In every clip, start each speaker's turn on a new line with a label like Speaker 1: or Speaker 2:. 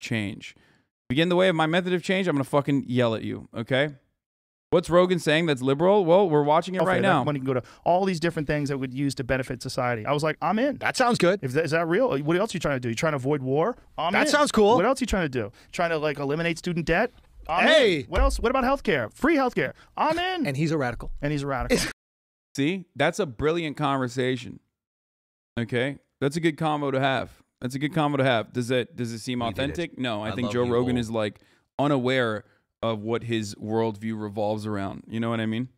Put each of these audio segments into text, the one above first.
Speaker 1: change. If you get in the way of my method of change, I'm going to fucking yell at you, okay? What's Rogan saying that's liberal? Well, we're watching it right now.
Speaker 2: Money can go to all these different things that would use to benefit society. I was like, I'm in.
Speaker 3: That sounds good.
Speaker 2: Is that real? What else are you trying to do? You trying to avoid war?
Speaker 3: That sounds cool.
Speaker 2: What else are you trying to do? Trying to like eliminate student debt?
Speaker 3: Hey.
Speaker 2: What else? What about healthcare? Free healthcare? I'm in.
Speaker 3: And he's a radical.
Speaker 1: See, that's a brilliant conversation. Okay, that's a good combo to have. Does it seem authentic? No, I think Joe Rogan is like unaware of what his worldview revolves around. You know what I mean?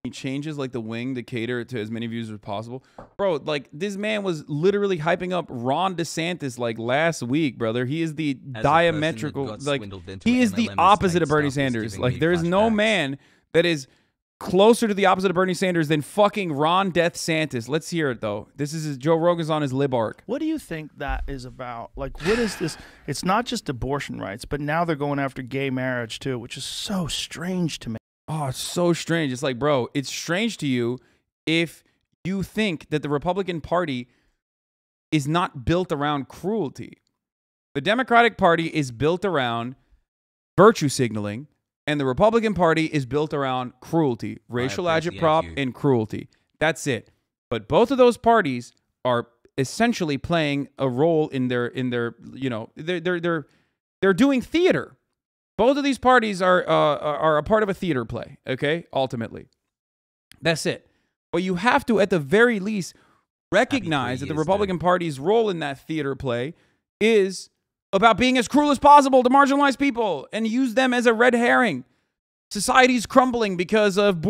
Speaker 1: He changes like the wing to cater to as many views as possible. Bro, like this man was literally hyping up Ron DeSantis like last week, brother. He is the diametrical, like he is the opposite of Bernie Sanders. Like there's no man that is closer to the opposite of Bernie Sanders than fucking Ron Death Santis. Let's hear it though. This is Joe Rogan's on his lib arc.
Speaker 2: What do you think that is about? Like, what is this? It's not just abortion rights, but now they're going after gay marriage too, which is so strange to me.
Speaker 1: Oh, it's so strange. It's like, bro, it's strange to you if you think that the Republican Party is not built around cruelty. The Democratic Party is built around virtue signaling, and the Republican Party is built around cruelty, racial agitprop, and cruelty. That's it. But both of those parties are essentially playing a role in their you know, they're doing theater. Both of these parties are a part of a theater play, okay? Ultimately. That's it. But you have to, at the very least, recognize that the Republican Party's role in that theater play is about being as cruel as possible to marginalized people and use them as a red herring. Society's crumbling because of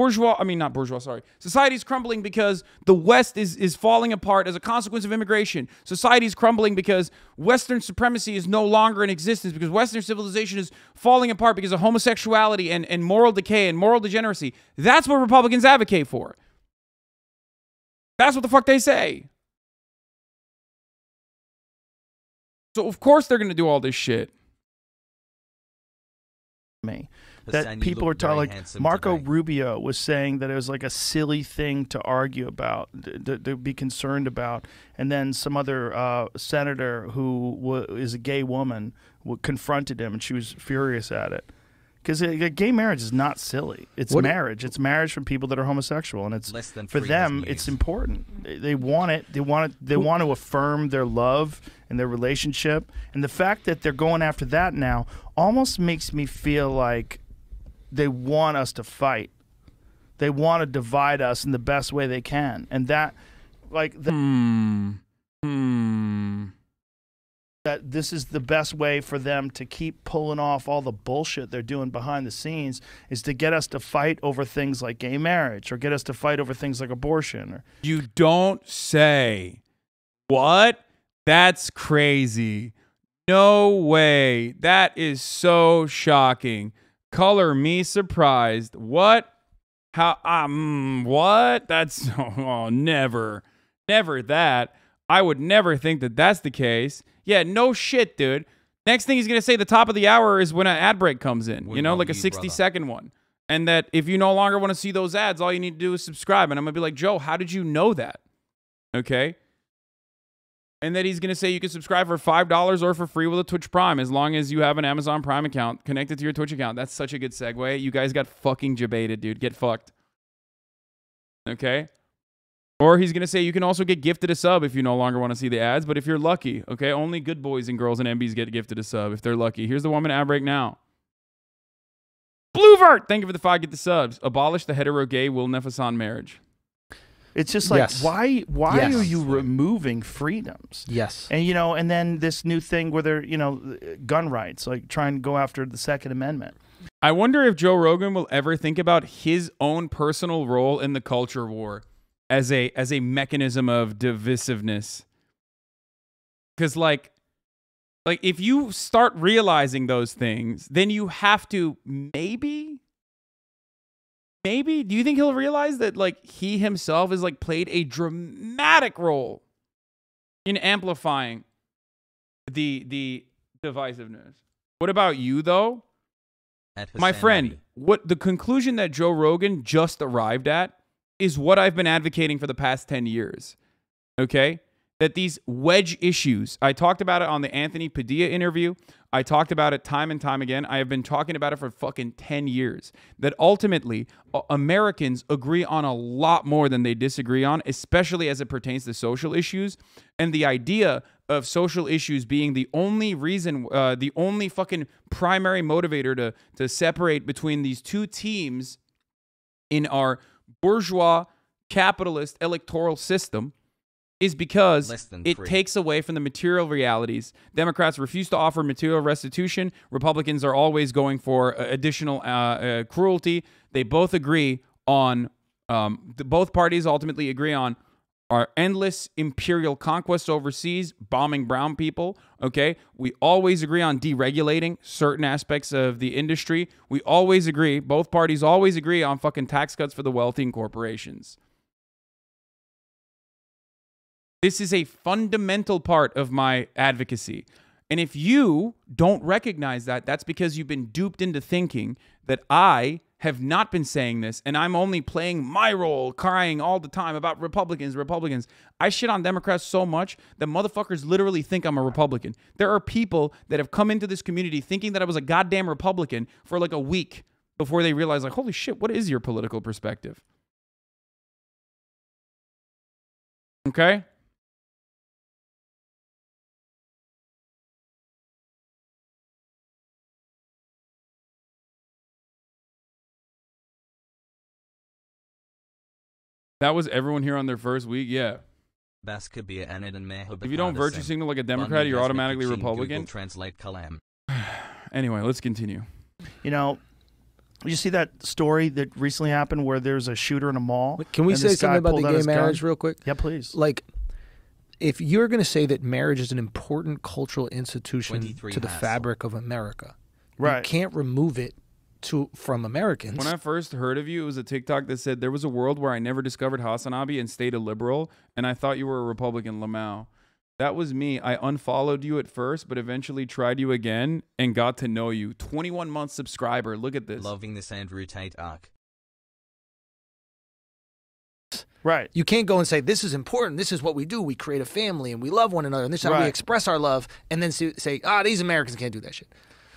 Speaker 1: Society's crumbling because the West is falling apart as a consequence of immigration. Society's crumbling because Western supremacy is no longer in existence, because Western civilization is falling apart because of homosexuality and moral decay and moral degeneracy. That's what Republicans advocate for. That's what the fuck they say. So of course they're going to do all this shit.
Speaker 2: That people are telling, like Marco Rubio was saying that it was like a silly thing to argue about, to be concerned about, and then some other senator who is a gay woman confronted him, and she was furious at it. Because gay marriage is not silly. It's marriage. It's marriage from people that are homosexual, and it's for them. It's important. They want it. They want to affirm their love and their relationship. And the fact that they're going after that now almost makes me feel like they want us to fight. They want to divide us in the best way they can, and that, like, that this is the best way for them to keep pulling off all the bullshit they're doing behind the scenes, is to get us to fight over things like gay marriage, or get us to fight over things like abortion. Or
Speaker 1: you don't say. What? That's crazy. No way. That is so shocking. Color me surprised. What? How? What? That's never that. I would never think that that's the case. Yeah, no shit, dude. Next thing he's going to say, the top of the hour is when an ad break comes in, you know, like a 60-second one. And that if you no longer want to see those ads, all you need to do is subscribe. And I'm going to be like, Joe, how did you know that? Okay. And then he's going to say you can subscribe for $5 or for free with a Twitch Prime, as long as you have an Amazon Prime account connected to your Twitch account. That's such a good segue. You guys got fucking jebaited, dude. Get fucked. Okay. Or he's going to say you can also get gifted a sub if you no longer want to see the ads, but if you're lucky, okay? Only good boys and girls and MBs get gifted a sub if they're lucky. Here's the 1 minute ad break now. Bluevert, thank you for the 5. Get the subs. Abolish the hetero-gay Will Nefasan marriage.
Speaker 2: It's just like, why are you removing freedoms?
Speaker 3: Yes.
Speaker 2: And, you know, and then this new thing where they're, you know, gun rights, like trying to go after the Second Amendment.
Speaker 1: I wonder if Joe Rogan will ever think about his own personal role in the culture war as a mechanism of divisiveness. Because like if you start realizing those things, then you have to maybe, do you think he'll realize that like he himself has like played a dramatic role in amplifying the divisiveness? What about you though? My friend, what the conclusion that Joe Rogan just arrived at is what I've been advocating for the past 10 years. Okay? that these wedge issues, I talked about it on the Anthony Padilla interview. I talked about it time and time again. I have been talking about it for fucking 10 years. That ultimately, Americans agree on a lot more than they disagree on, especially as it pertains to social issues. And the idea of social issues being the only reason, the only fucking primary motivator to separate between these two teams in our bourgeois capitalist electoral system is because it takes away from the material realities. Democrats refuse to offer material restitution. Republicans are always going for additional cruelty. They both agree on, both parties ultimately agree on our endless imperial conquests overseas, bombing brown people, okay? We always agree on deregulating certain aspects of the industry. We always agree, both parties always agree on fucking tax cuts for the wealthy and corporations. This is a fundamental part of my advocacy. And if you don't recognize that, that's because you've been duped into thinking that I have not been saying this and I'm only playing my role, crying all the time about Republicans. I shit on Democrats so much that motherfuckers literally think I'm a Republican. There are people that have come into this community thinking that I was a goddamn Republican for like a week before they realize, like, holy shit, what is your political perspective? Okay? That was everyone here on their first week? Yeah. If you don't virtue signal like a Democrat, you're automatically Republican. Anyway, let's continue.
Speaker 2: You know, you see that story that recently happened where there's a shooter in a mall?
Speaker 3: Can we say something about the gay marriage real quick?
Speaker 2: Yeah, please.
Speaker 3: Like, if you're going to say that marriage is an important cultural institution to the fabric of America, right, you can't remove it from Americans.
Speaker 1: When I first heard of you, it was a TikTok that said there was a world where I never discovered Hasanabi and stayed a liberal, and I thought you were a Republican, Lamau. That was me. I unfollowed you at first, but eventually tried you again and got to know you. 21-month subscriber. Look at this.
Speaker 4: Loving this Andrew Tate arc.
Speaker 2: Right.
Speaker 3: You can't go and say, this is important, this is what we do, we create a family, and we love one another, and this is how we express our love, and then say, these Americans can't do that shit.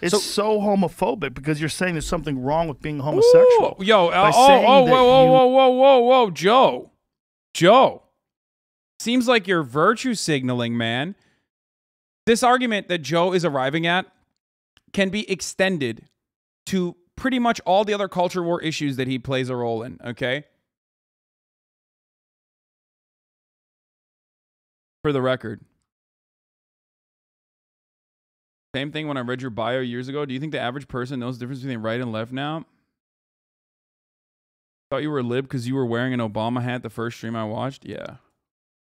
Speaker 2: It's so homophobic because you're saying there's something wrong with being homosexual.
Speaker 1: Ooh, yo, whoa, Joe. Seems like you're virtue signaling, man. This argument that Joe is arriving at can be extended to pretty much all the other culture war issues that he plays a role in, okay? For the record. Same thing when I read your bio years ago. Do you think the average person knows the difference between right and left now? Thought you were a lib because you were wearing an Obama hat the first stream I watched? Yeah.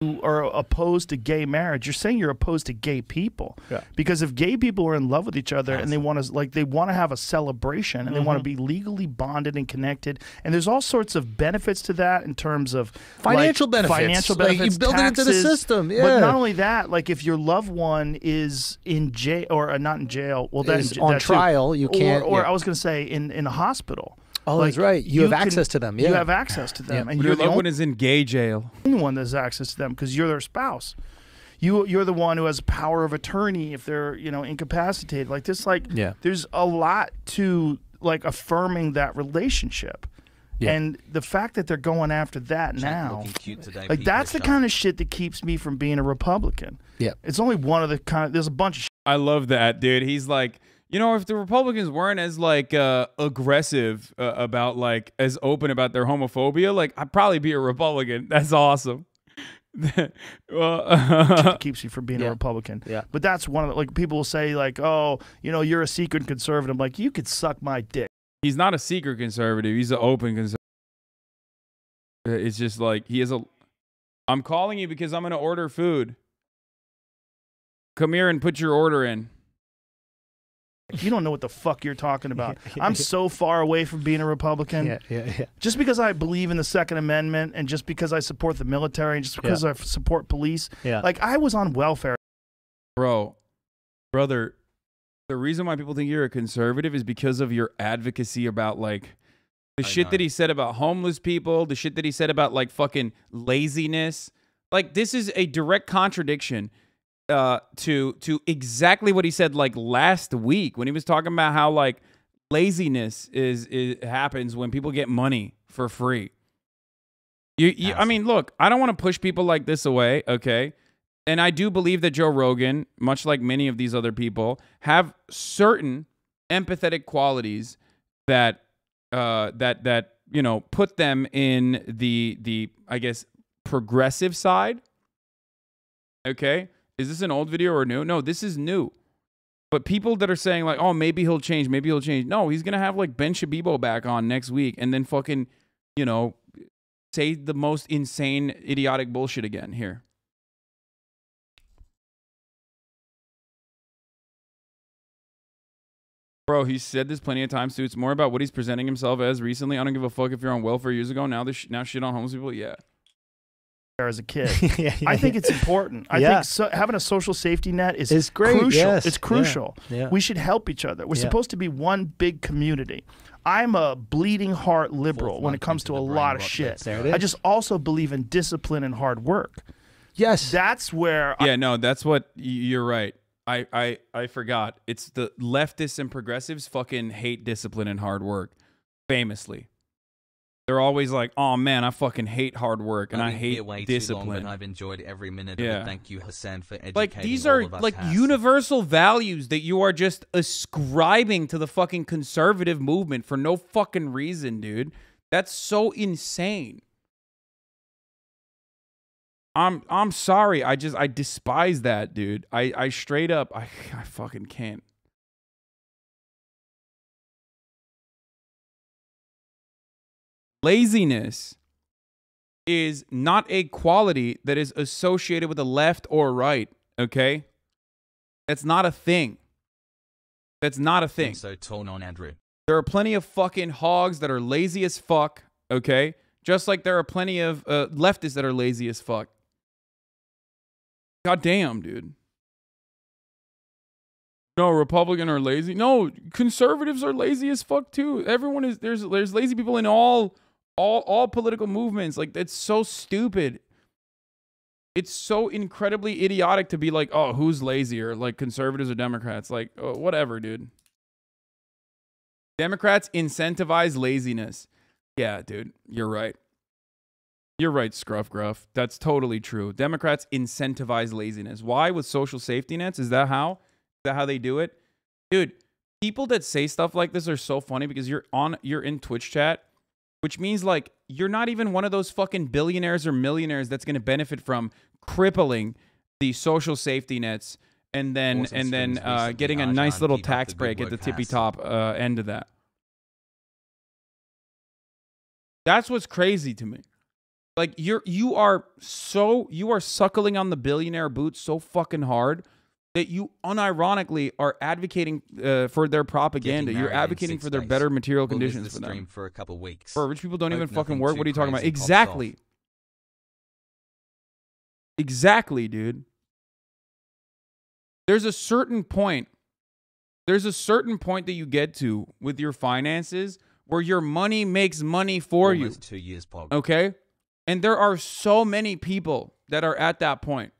Speaker 2: You are opposed to gay marriage. You're saying you're opposed to gay people. Yeah. Because if gay people are in love with each other and they want to have a celebration and they want to be legally bonded and connected, and there's all sorts of benefits to that in terms of
Speaker 3: financial benefits. Like you build it into the system. Yeah.
Speaker 2: But not only that, like if your loved one is in jail or not in jail, well, that's
Speaker 3: on trial. You can't.
Speaker 2: Or I was going to say in a hospital.
Speaker 3: Oh, like, that's right. You have access to them. Yeah.
Speaker 2: You have access to them.
Speaker 1: Yeah. And your loved one is in gay jail.
Speaker 2: Only one that has access to them because you're their spouse. You're the one who has power of attorney if they're, incapacitated. Like this, there's a lot to affirming that relationship. Yeah. And the fact that they're going after that now, that's the kind of shit that keeps me from being a Republican.
Speaker 3: Yeah.
Speaker 2: It's only one of the there's a bunch of shit.
Speaker 1: I love that, dude. He's like, if the Republicans weren't as aggressive about as open about their homophobia, I'd probably be a Republican. That's awesome.
Speaker 2: Well, keeps you from being a Republican. Yeah. But that's one of the, people will say oh, you're a secret conservative. I'm like, you could suck my dick.
Speaker 1: He's not a secret conservative. He's an open conservative. It's just he has a. I'm calling you because I'm going to order food. Come here and put your order in.
Speaker 2: You don't know what the fuck you're talking about. I'm so far away from being a Republican.
Speaker 3: Yeah.
Speaker 2: Just because I believe in the Second Amendment and just because I support the military and just because I support police. Yeah. I was on welfare.
Speaker 1: Brother, the reason why people think you're a conservative is because of your advocacy about the shit that he said about homeless people, the shit that he said about fucking laziness. like this is a direct contradiction to exactly what he said like last week when he was talking about how like laziness is happens when people get money for free. I mean, look, I don't want to push people like this away, okay? And I do believe that Joe Rogan, much like many of these other people, have certain empathetic qualities that you know, put them in the I guess progressive side. Okay? Is this an old video or new? No, this is new. But people that are saying like, "Oh, maybe he'll change, maybe he'll change." No, he's going to have like Ben Shabibo back on next week and then fucking, you know, say the most insane idiotic bullshit again here. Bro, he said this plenty of times too. It's more about what he's presenting himself as recently. I don't give a fuck if you're on welfare years ago. Now now shit on homeless people. Yeah.
Speaker 2: As a kid, I think it's important. I think having a social safety net is great. Crucial. Yes. It's crucial. Yeah. We should help each other. We're supposed to be one big community. I'm a bleeding heart liberal when it comes to a lot of shit. I just also believe in discipline and hard work.
Speaker 3: Yes,
Speaker 2: that's where.
Speaker 1: Yeah, no, that's what you're right. I forgot. It's the leftists and progressives fucking hate discipline and hard work. Famously. They're always like, "Oh man, I fucking hate hard work and I hate discipline."
Speaker 4: Long, but I've enjoyed every minute of it. Thank you, Hassan, for educating
Speaker 1: like these are like universal values that you are just ascribing to the fucking conservative movement for no fucking reason, dude. That's so insane. I'm sorry. I despise that, dude. I straight up I fucking can't. Laziness is not a quality that is associated with the left or right, okay? That's not a thing. That's not a thing.
Speaker 4: So torn on Andrew.
Speaker 1: There are plenty of fucking hogs that are lazy as fuck, okay? Just like there are plenty of leftists that are lazy as fuck. God damn, dude. No, Republican are lazy. No, conservatives are lazy as fuck too. Everyone is there's lazy people in all political movements. Like, that's so stupid. It's so incredibly idiotic to be like, "Oh, who's lazier, like conservatives or Democrats?" Like, oh, whatever, dude. Democrats incentivize laziness. Yeah, dude, you're right. You're right, Scruff Gruff. That's totally true. Democrats incentivize laziness. Why? With social safety nets? Is that how? Is that how they do it? Dude, people that say stuff like this are so funny because you're in Twitch chat, which means like you're not even one of those fucking billionaires or millionaires that's going to benefit from crippling the social safety nets and then getting a nice little tax break at the tippy top end of that. That's what's crazy to me. Like you are suckling on the billionaire boots so fucking hard that you unironically are advocating for their propaganda. You're advocating for their better material conditions for them.
Speaker 4: For a couple weeks.
Speaker 1: For rich people don't even fucking work. What are you talking about? Exactly. Exactly, dude. There's a certain point that you get to with your finances where your money makes money for you.
Speaker 4: 2 years, Pog.
Speaker 1: Okay? And there are so many people that are at that point.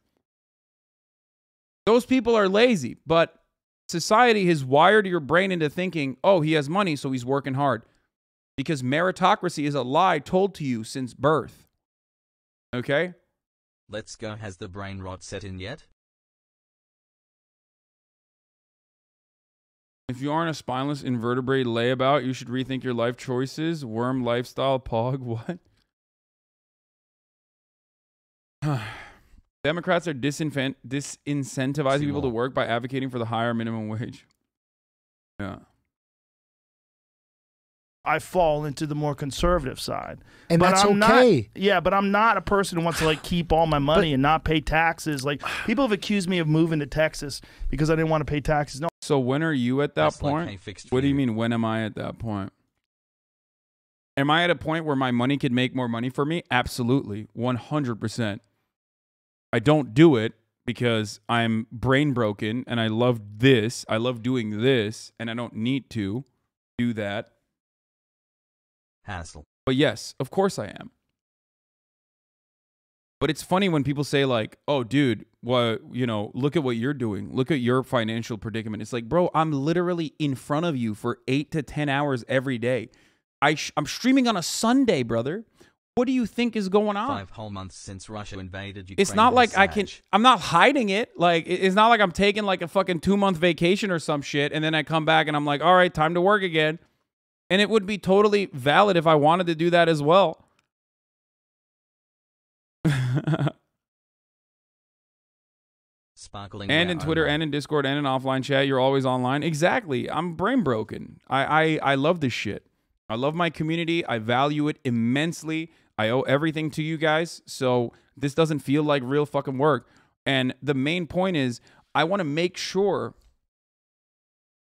Speaker 1: Those people are lazy, but society has wired your brain into thinking, "Oh, he has money, so he's working hard." Because meritocracy is a lie told to you since birth. Okay?
Speaker 4: Let's go. Has the brain rot set in yet?
Speaker 1: If you aren't a spineless invertebrate layabout, you should rethink your life choices. Worm lifestyle, Pog, what? Democrats are disincentivizing people to work by advocating for the higher minimum wage. Yeah.
Speaker 2: I fall into the more conservative side.
Speaker 3: And but that's okay.
Speaker 2: But I'm not a person who wants to like keep all my money and not pay taxes. Like, people have accused me of moving to Texas because I didn't want to pay taxes. No.
Speaker 1: So when are you at that point? What do you mean, when am I at that point? Am I at a point where my money could make more money for me? Absolutely. 100%. I don't do it because I'm brain broken and I love this. I love doing this and I don't need to do that.
Speaker 4: Hassle.
Speaker 1: But yes, of course I am. But it's funny when people say like, "Oh, dude, well, you know, look at what you're doing. Look at your financial predicament." It's like, bro, I'm literally in front of you for 8 to 10 hours every day. I'm streaming on a Sunday, brother. What do you think is going on?
Speaker 4: 5 whole months since Russia invaded Ukraine.
Speaker 1: It's not like I'm not hiding it. Like, it's not like I'm taking like a fucking 2-month vacation or some shit, and then I come back and I'm like, all right, time to work again. And it would be totally valid if I wanted to do that as well.
Speaker 4: Sparkling
Speaker 1: and in Twitter and in Discord and in offline chat, you're always online. Exactly. I'm brain broken. I love this shit. I love my community. I value it immensely. I owe everything to you guys. So this doesn't feel like real fucking work. And the main point is I want to make sure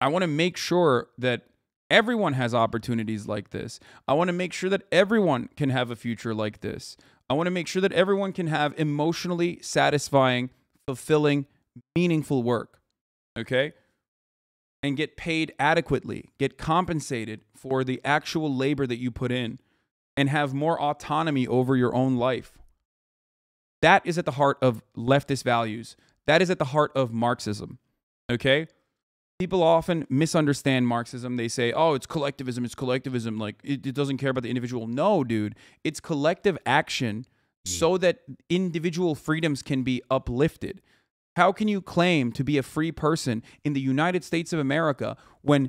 Speaker 1: that everyone has opportunities like this. I want to make sure that everyone can have a future like this. I want to make sure that everyone can have emotionally satisfying, fulfilling, meaningful work, okay? And get paid adequately, get compensated for the actual labor that you put in, and have more autonomy over your own life. That is at the heart of leftist values. That is at the heart of Marxism, okay? People often misunderstand Marxism. They say, oh, it's collectivism. It's collectivism. Like, it doesn't care about the individual. No, dude. It's collective action so that individual freedoms can be uplifted. How can you claim to be a free person in the United States of America when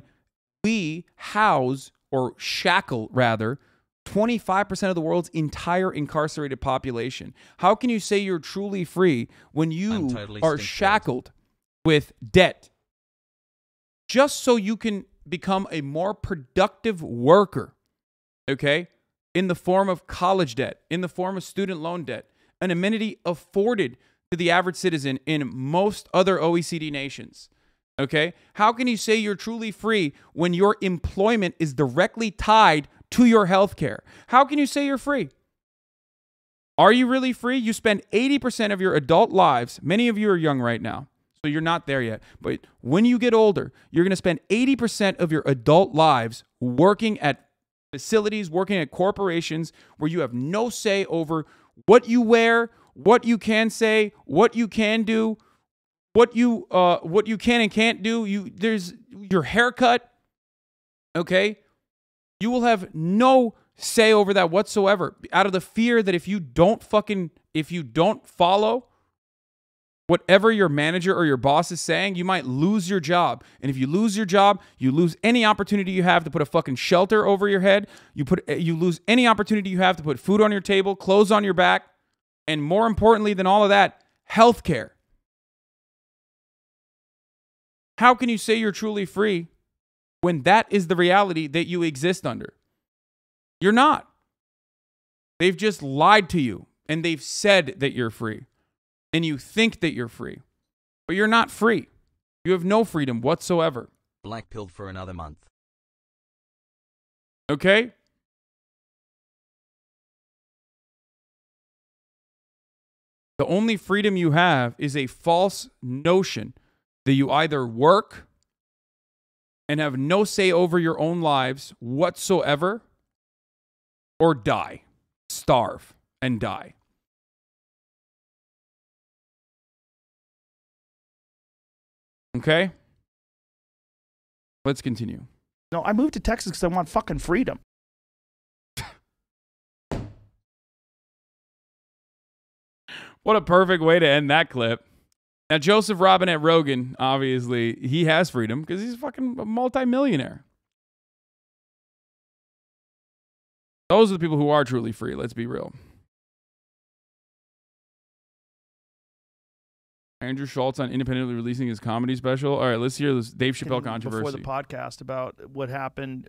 Speaker 1: we house, or shackle rather, 25% of the world's entire incarcerated population? How can you say you're truly free when you are shackled with debt? Just so you can become a more productive worker, okay? In the form of college debt, in the form of student loan debt, an amenity afforded to the average citizen in most other OECD nations, okay? How can you say you're truly free when your employment is directly tied to your health care? How can you say you're free? Are you really free? You spend 80% of your adult lives, many of you are young right now, so you're not there yet. But when you get older, you're going to spend 80% of your adult lives working at facilities, working at corporations where you have no say over what you wear, what you can say, what you can do, what you can and can't do. There's your haircut, okay? You will have no say over that whatsoever, out of the fear that if you don't follow whatever your manager or your boss is saying, you might lose your job. And if you lose your job, you lose any opportunity you have to put a fucking shelter over your head. You lose any opportunity you have to put food on your table, clothes on your back, and more importantly than all of that, health care. How can you say you're truly free when that is the reality that you exist under? You're not. They've just lied to you, and they've said that you're free. And you think that you're free, but you're not free. You have no freedom whatsoever.
Speaker 4: Black-pilled for another month.
Speaker 1: Okay? The only freedom you have is a false notion that you either work and have no say over your own lives whatsoever, or die, starve, and die. Okay? Let's continue.
Speaker 2: No, I moved to Texas because I want fucking freedom.
Speaker 1: What a perfect way to end that clip. Now, Joseph Robinette Rogan, obviously, he has freedom because he's fucking a multimillionaire. Those are the people who are truly free, let's be real. Andrew Schultz on independently releasing his comedy special. All right, let's hear this Dave Chappelle controversy.
Speaker 2: Before the podcast about what happened